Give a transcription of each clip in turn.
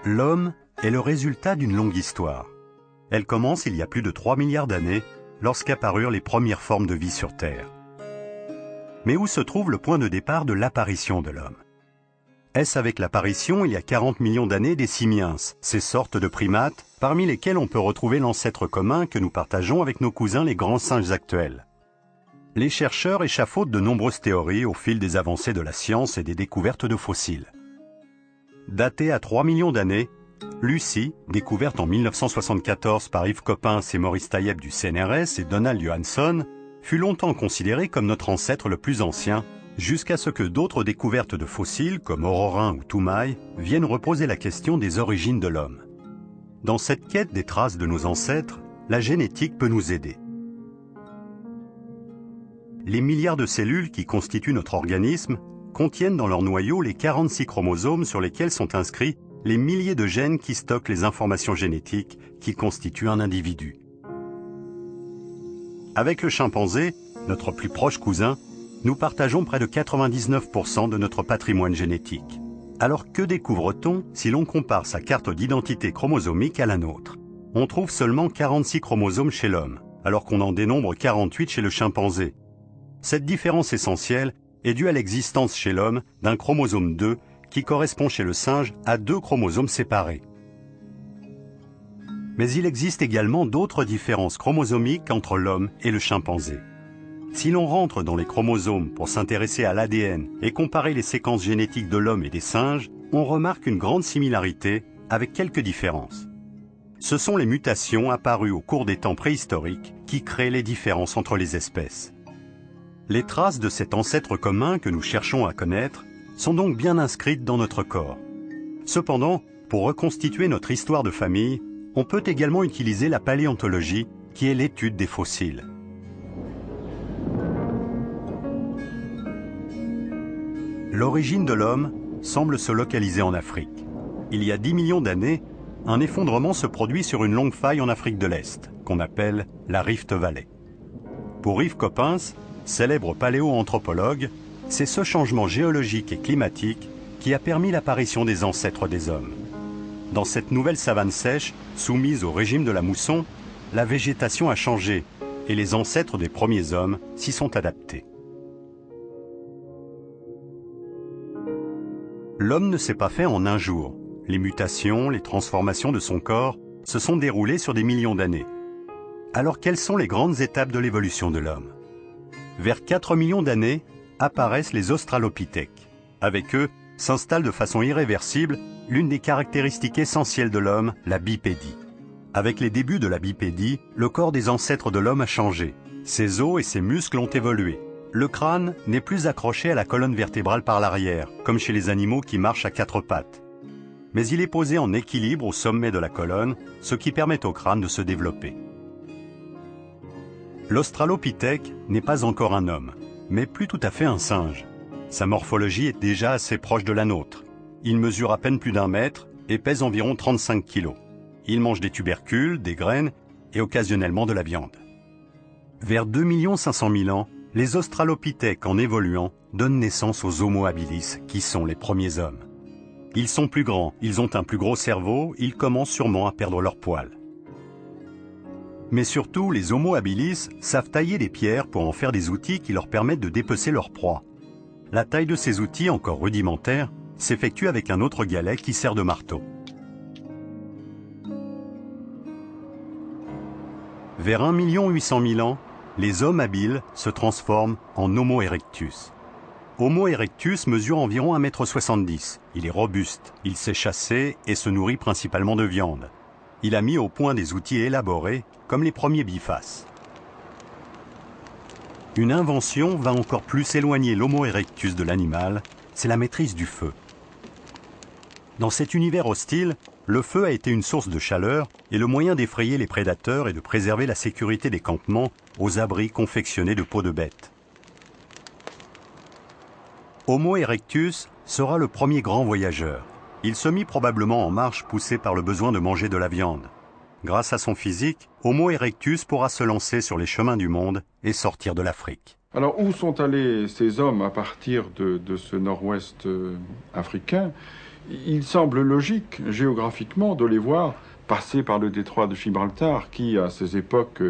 L'homme est le résultat d'une longue histoire. Elle commence il y a plus de 3 milliards d'années, lorsqu'apparurent les premières formes de vie sur Terre. Mais où se trouve le point de départ de l'apparition de l'homme? Est-ce avec l'apparition, il y a 40 millions d'années, des simiens, ces sortes de primates, parmi lesquels on peut retrouver l'ancêtre commun que nous partageons avec nos cousins les grands singes actuels? Les chercheurs échafaudent de nombreuses théories au fil des avancées de la science et des découvertes de fossiles. Datée à 3 millions d'années, Lucie, découverte en 1974 par Yves Coppens et Maurice Taieb du CNRS et Donald Johansson, fut longtemps considérée comme notre ancêtre le plus ancien, jusqu'à ce que d'autres découvertes de fossiles, comme Aurorun ou Toumaï, viennent reposer la question des origines de l'homme. Dans cette quête des traces de nos ancêtres, la génétique peut nous aider. Les milliards de cellules qui constituent notre organisme contiennent dans leur noyau les 46 chromosomes sur lesquels sont inscrits les milliers de gènes qui stockent les informations génétiques qui constituent un individu. Avec le chimpanzé, notre plus proche cousin, nous partageons près de 99% de notre patrimoine génétique. Alors que découvre-t-on si l'on compare sa carte d'identité chromosomique à la nôtre? On trouve seulement 46 chromosomes chez l'homme, alors qu'on en dénombre 48 chez le chimpanzé. Cette différence essentielle est due à l'existence chez l'homme d'un chromosome 2 qui correspond chez le singe à 2 chromosomes séparés. Mais il existe également d'autres différences chromosomiques entre l'homme et le chimpanzé. Si l'on rentre dans les chromosomes pour s'intéresser à l'ADN et comparer les séquences génétiques de l'homme et des singes, on remarque une grande similarité avec quelques différences. Ce sont les mutations apparues au cours des temps préhistoriques qui créent les différences entre les espèces. Les traces de cet ancêtre commun que nous cherchons à connaître sont donc bien inscrites dans notre corps. Cependant, pour reconstituer notre histoire de famille, on peut également utiliser la paléontologie, qui est l'étude des fossiles. L'origine de l'homme semble se localiser en Afrique. Il y a 10 millions d'années, un effondrement se produit sur une longue faille en Afrique de l'Est, qu'on appelle la Rift Valley. Pour Yves Coppens, célèbre paléoanthropologue, c'est ce changement géologique et climatique qui a permis l'apparition des ancêtres des hommes. Dans cette nouvelle savane sèche, soumise au régime de la mousson, la végétation a changé et les ancêtres des premiers hommes s'y sont adaptés. L'homme ne s'est pas fait en un jour. Les mutations, les transformations de son corps se sont déroulées sur des millions d'années. Alors quelles sont les grandes étapes de l'évolution de l'homme? Vers 4 millions d'années apparaissent les australopithèques. Avec eux s'installe de façon irréversible l'une des caractéristiques essentielles de l'homme, la bipédie. Avec les débuts de la bipédie, le corps des ancêtres de l'homme a changé. Ses os et ses muscles ont évolué. Le crâne n'est plus accroché à la colonne vertébrale par l'arrière, comme chez les animaux qui marchent à 4 pattes. Mais il est posé en équilibre au sommet de la colonne, ce qui permet au crâne de se développer. L'australopithèque n'est pas encore un homme, mais plus tout à fait un singe. Sa morphologie est déjà assez proche de la nôtre. Il mesure à peine plus d'1 mètre et pèse environ 35 kilos. Il mange des tubercules, des graines et occasionnellement de la viande. Vers 2 500 000 ans, les australopithèques en évoluant donnent naissance aux Homo habilis, qui sont les premiers hommes. Ils sont plus grands, ils ont un plus gros cerveau, ils commencent sûrement à perdre leurs poils. Mais surtout, les Homo habilis savent tailler des pierres pour en faire des outils qui leur permettent de dépecer leur proie. La taille de ces outils, encore rudimentaires, s'effectue avec un autre galet qui sert de marteau. Vers 1 800 000 ans, les hommes habiles se transforment en Homo erectus. Homo erectus mesure environ 1,70 m. Il est robuste, il sait chasser et se nourrit principalement de viande. Il a mis au point des outils élaborés, comme les premiers bifaces. Une invention va encore plus éloigner l'Homo erectus de l'animal, c'est la maîtrise du feu. Dans cet univers hostile, le feu a été une source de chaleur et le moyen d'effrayer les prédateurs et de préserver la sécurité des campements aux abris confectionnés de peaux de bêtes. Homo erectus sera le premier grand voyageur. Il se mit probablement en marche poussé par le besoin de manger de la viande. Grâce à son physique, Homo erectus pourra se lancer sur les chemins du monde et sortir de l'Afrique. Alors, où sont allés ces hommes à partir de ce nord-ouest africain? Il semble logique, géographiquement, de les voir passer par le détroit de Gibraltar, qui, à ces époques,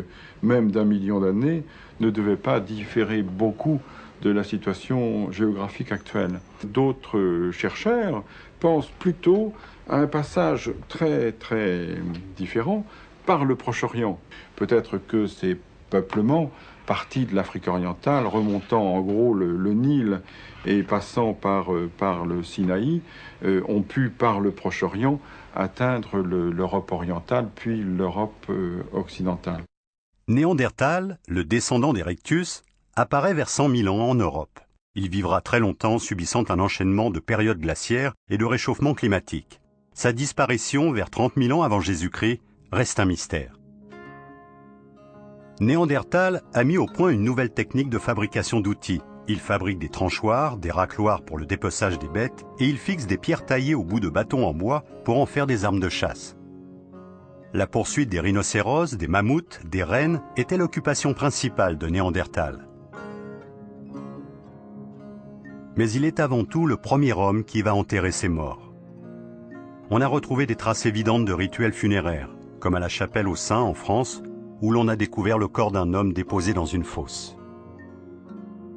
même d'1 million d'années, ne devait pas différer beaucoup de la situation géographique actuelle. D'autres chercheurs pensent plutôt à un passage très, très différent par le Proche-Orient. Peut-être que ces peuplements partis de l'Afrique orientale, remontant en gros le Nil et passant par le Sinaï, ont pu, par le Proche-Orient, atteindre l'Europe orientale, puis l'Europe occidentale. Néandertal, le descendant d'Erectus, apparaît vers 100 000 ans en Europe. Il vivra très longtemps subissant un enchaînement de périodes glaciaires et de réchauffement climatique. Sa disparition vers 30 000 ans avant Jésus-Christ reste un mystère. Néandertal a mis au point une nouvelle technique de fabrication d'outils. Il fabrique des tranchoirs, des racloirs pour le dépeçage des bêtes et il fixe des pierres taillées au bout de bâtons en bois pour en faire des armes de chasse. La poursuite des rhinocéros, des mammouths, des rennes était l'occupation principale de Néandertal. Mais il est avant tout le premier homme qui va enterrer ses morts. On a retrouvé des traces évidentes de rituels funéraires, comme à la Chapelle aux Saints en France, où l'on a découvert le corps d'un homme déposé dans une fosse.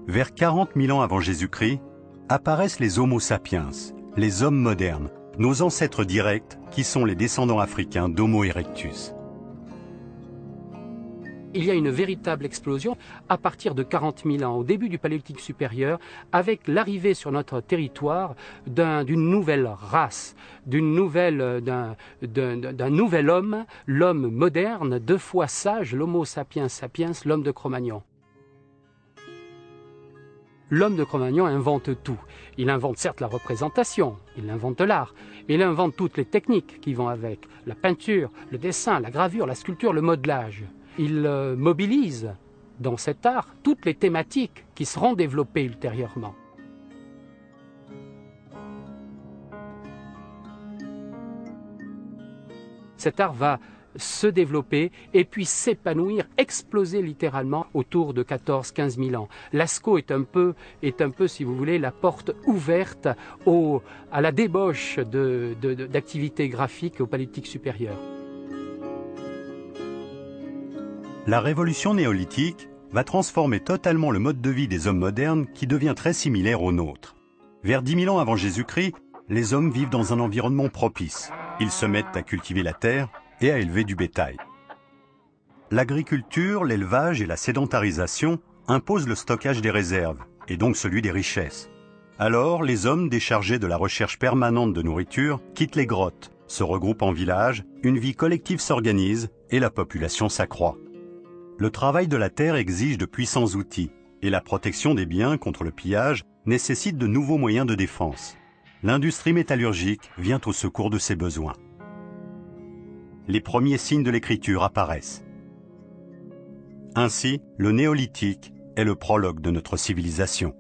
Vers 40 000 ans avant Jésus-Christ, apparaissent les Homo sapiens, les hommes modernes, nos ancêtres directs qui sont les descendants africains d'Homo erectus. Il y a une véritable explosion à partir de 40 000 ans, au début du Paléolithique supérieur, avec l'arrivée sur notre territoire d'une nouvelle race, d'un nouvel homme, l'homme moderne, 2 fois sage, l'Homo sapiens sapiens, l'homme de Cro-Magnon. L'homme de Cro-Magnon invente tout. Il invente certes la représentation, il invente l'art, mais il invente toutes les techniques qui vont avec, la peinture, le dessin, la gravure, la sculpture, le modelage. Il mobilise dans cet art toutes les thématiques qui seront développées ultérieurement. Cet art va se développer et puis s'épanouir, exploser littéralement autour de 14-15 000 ans. Lascaux est un peu, si vous voulez, la porte ouverte à la débauche d'activités graphiques au Paléolithique supérieur. La révolution néolithique va transformer totalement le mode de vie des hommes modernes qui devient très similaire au nôtre. Vers 10 000 ans avant Jésus-Christ, les hommes vivent dans un environnement propice. Ils se mettent à cultiver la terre et à élever du bétail. L'agriculture, l'élevage et la sédentarisation imposent le stockage des réserves, et donc celui des richesses. Alors, les hommes déchargés de la recherche permanente de nourriture quittent les grottes, se regroupent en villages, une vie collective s'organise et la population s'accroît. Le travail de la terre exige de puissants outils, et la protection des biens contre le pillage nécessite de nouveaux moyens de défense. L'industrie métallurgique vient au secours de ces besoins. Les premiers signes de l'écriture apparaissent. Ainsi, le néolithique est le prologue de notre civilisation.